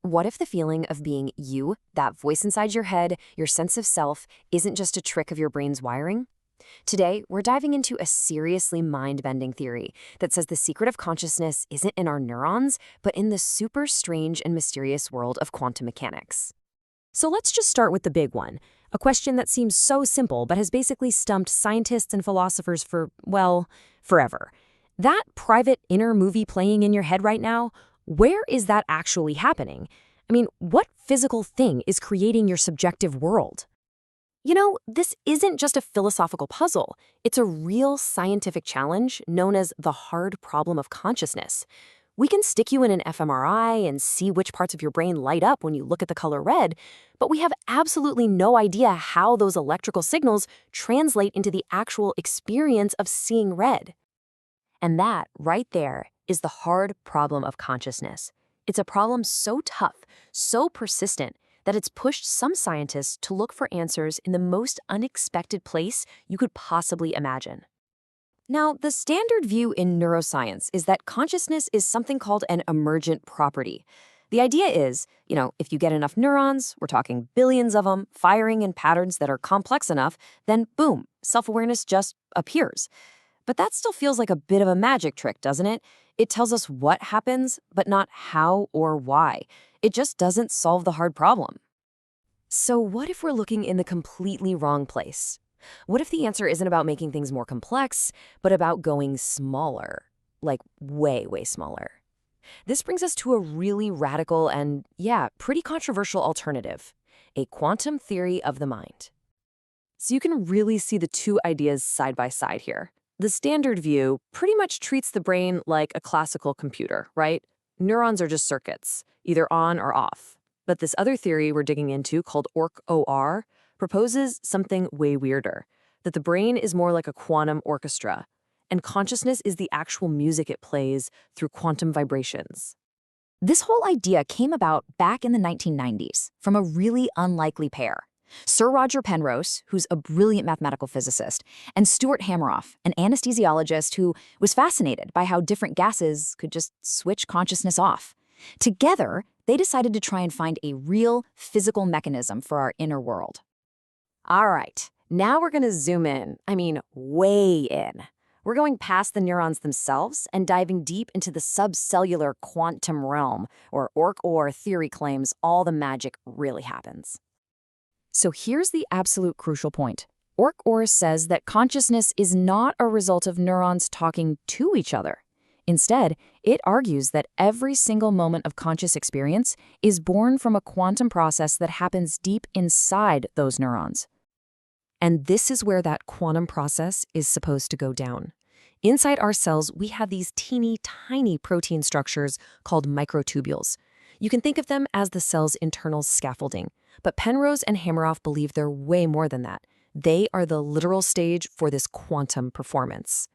What if the feeling of being you, that voice inside your head, your sense of self, isn't just a trick of your brain's wiring? Today, we're diving into a seriously mind-bending theory that says the secret of consciousness isn't in our neurons, but in the super strange and mysterious world of quantum mechanics. So let's just start with the big one, a question that seems so simple but has basically stumped scientists and philosophers for, well, forever. That private inner movie playing in your head right now, where is that actually happening? I mean, what physical thing is creating your subjective world? You know, this isn't just a philosophical puzzle. It's a real scientific challenge known as the hard problem of consciousness. We can stick you in an fMRI and see which parts of your brain light up when you look at the color red, but we have absolutely no idea how those electrical signals translate into the actual experience of seeing red. And that, right there, is the hard problem of consciousness. It's a problem so tough, so persistent, that it's pushed some scientists to look for answers in the most unexpected place you could possibly imagine. Now, the standard view in neuroscience is that consciousness is something called an emergent property. The idea is, if you get enough neurons, we're talking billions of them, firing in patterns that are complex enough, then boom, self-awareness just appears. But that still feels like a bit of a magic trick, doesn't it? It tells us what happens, but not how or why. It just doesn't solve the hard problem. So what if we're looking in the completely wrong place? What if the answer isn't about making things more complex, but about going smaller? Like way, way smaller. This brings us to a really radical and, pretty controversial alternative, a quantum theory of the mind. So you can really see the two ideas side by side here. The standard view pretty much treats the brain like a classical computer, right? Neurons are just circuits, either on or off. But this other theory we're digging into, called Orch OR, proposes something way weirder, that the brain is more like a quantum orchestra, and consciousness is the actual music it plays through quantum vibrations. This whole idea came about back in the 1990s from a really unlikely pair. Sir Roger Penrose, who's a brilliant mathematical physicist, and Stuart Hameroff, an anesthesiologist who was fascinated by how different gases could just switch consciousness off. Together, they decided to try and find a real physical mechanism for our inner world. All right, now we're going to zoom in, way in. We're going past the neurons themselves and diving deep into the subcellular quantum realm, where Orch OR theory claims all the magic really happens. So here's the absolute crucial point. Orch OR says that consciousness is not a result of neurons talking to each other. Instead, it argues that every single moment of conscious experience is born from a quantum process that happens deep inside those neurons. And this is where that quantum process is supposed to go down. Inside our cells, we have these teeny tiny protein structures called microtubules. You can think of them as the cell's internal scaffolding. But Penrose and Hameroff believe they're way more than that. They are the literal stage for this quantum performance.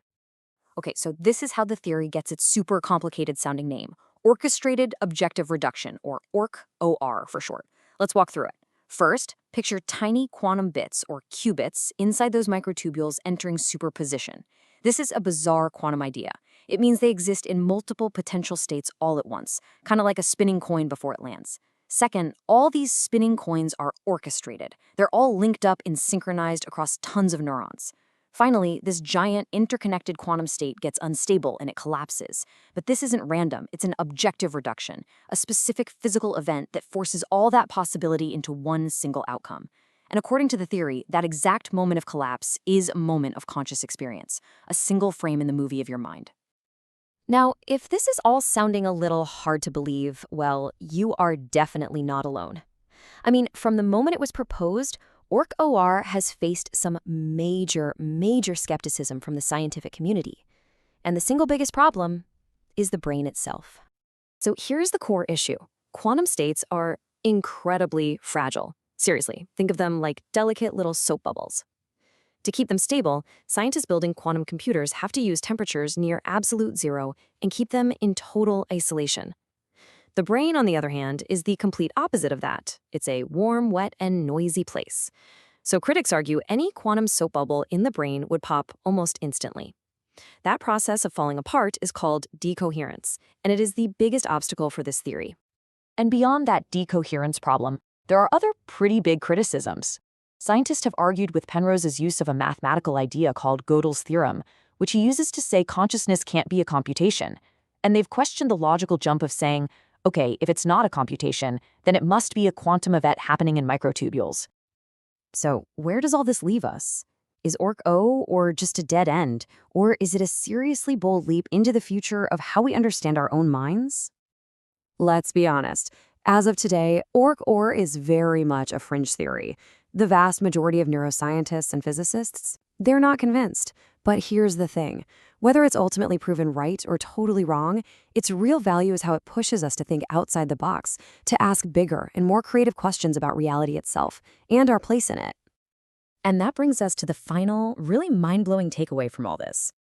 Okay, so this is how the theory gets its super complicated sounding name, Orchestrated Objective Reduction, or Orch OR for short. Let's walk through it. First, picture tiny quantum bits, or qubits, inside those microtubules entering superposition. This is a bizarre quantum idea. It means they exist in multiple potential states all at once, kind of like a spinning coin before it lands. Second, all these spinning coins are orchestrated. They're all linked up and synchronized across tons of neurons. Finally, this giant interconnected quantum state gets unstable and it collapses. But this isn't random, it's an objective reduction, a specific physical event that forces all that possibility into one single outcome. And according to the theory, that exact moment of collapse is a moment of conscious experience, a single frame in the movie of your mind. Now, if this is all sounding a little hard to believe, well, you are definitely not alone. From the moment it was proposed, Orch OR has faced some major skepticism from the scientific community. And the single biggest problem is the brain itself. So here's the core issue. Quantum states are incredibly fragile. Seriously, think of them like delicate little soap bubbles. To keep them stable, scientists building quantum computers have to use temperatures near absolute zero and keep them in total isolation. The brain, on the other hand, is the complete opposite of that. It's a warm, wet, and noisy place. So critics argue any quantum soap bubble in the brain would pop almost instantly. That process of falling apart is called decoherence, and it is the biggest obstacle for this theory. And beyond that decoherence problem, there are other pretty big criticisms. Scientists have argued with Penrose's use of a mathematical idea called Gödel's theorem, which he uses to say consciousness can't be a computation. And they've questioned the logical jump of saying, okay, if it's not a computation, then it must be a quantum event happening in microtubules. So where does all this leave us? Is Orch O or just a dead end? Or is it a seriously bold leap into the future of how we understand our own minds? Let's be honest. As of today, Orch OR is very much a fringe theory. The vast majority of neuroscientists and physicists, they're not convinced. But here's the thing. Whether it's ultimately proven right or totally wrong, its real value is how it pushes us to think outside the box, to ask bigger and more creative questions about reality itself and our place in it. And that brings us to the final, really mind-blowing takeaway from all this.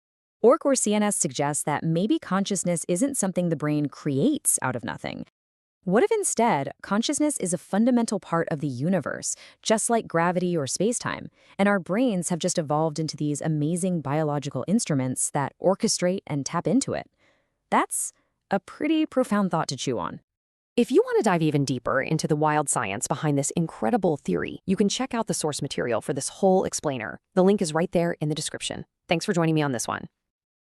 Orch or CNS suggests that maybe consciousness isn't something the brain creates out of nothing. What if instead, consciousness is a fundamental part of the universe, just like gravity or space-time, and our brains have just evolved into these amazing biological instruments that orchestrate and tap into it? That's a pretty profound thought to chew on. If you want to dive even deeper into the wild science behind this incredible theory, you can check out the source material for this whole explainer. The link is right there in the description. Thanks for joining me on this one.